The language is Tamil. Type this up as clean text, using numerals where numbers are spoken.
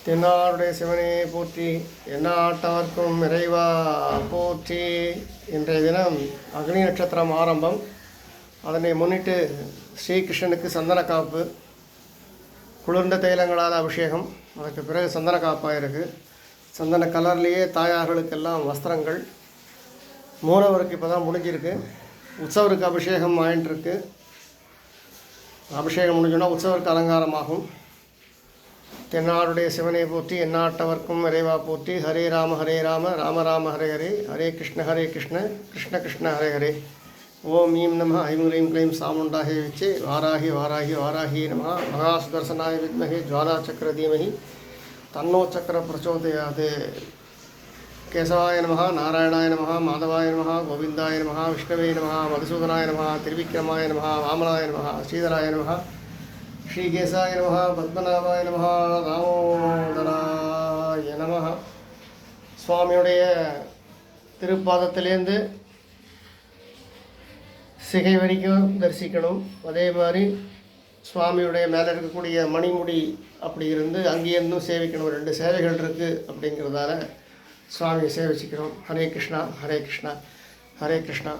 தென்னாடுடைய சிவனே போற்றி, எந்நாட்டவர்க்கும் இறைவா போற்றி. இன்றைய தினம் அக்னி நட்சத்திரம் ஆரம்பம். அதனை முன்னிட்டு ஸ்ரீகிருஷ்ணனுக்கு சந்தன காப்பு, குளிர்ந்த தைலங்களால் அபிஷேகம், அதுக்கு பிறகு சந்தன காப்பாக இருக்குது. சந்தன கலர்லேயே தாயார்களுக்கெல்லாம் வஸ்திரங்கள். மூலவருக்கு இப்போ தான் முடிஞ்சிருக்கு. உற்சவருக்கு அபிஷேகம் ஆயின்ட்டுருக்கு. அபிஷேகம் முடிஞ்சோன்னா உற்சவருக்கு அலங்காரமாகும். தென்னாடுடைய சிவனை போற்றி, எந்நாட்டவர்க்கும் இறைவா போற்றி. ஹரே ராம ராம ராம ஹரே ஹரே, ஹரே கிருஷ்ண கிருஷ்ண கிருஷ்ண ஹரே ஹரே. ஓம் ஈம் நம ஐம் ஹ்ரீம் க்ளைம் சாமுண்டாஹே விச்சே வாராகி வாராகி வாராகி நம. மகாசுதர்சனாய வித்மஹே ஜுவாலா சக்கர தீமஹி தன்னோ சக்கர பிரச்சோதயாதே. கேசவாய நம, நாராயணாய நம, மாதவாய நம, கோவிந்தாய நம, விஷ்ணவே நம, மதுசூதனாய நம, திருவிக்ரமாய நம, வாமனாய நம, ஸ்ரீதராய நம, ஸ்ரீகேசாய நம, பத்மநாபாய நம, தாமோதராய நம. சுவாமியுடைய திருப்பாதத்திலேருந்து சிகை வரைக்கும் தரிசிக்கணும். அதே மாதிரி சுவாமியுடைய மேலே இருக்கக்கூடிய மணிமுடி அப்படி இருந்து அங்கேயிருந்தும் சேவிக்கணும். 2 சேவைகள் இருக்குது. அப்படிங்கிறதால சுவாமியை சேவிச்சுக்கிறோம். ஹரே கிருஷ்ணா ஹரே கிருஷ்ணா ஹரே கிருஷ்ணா.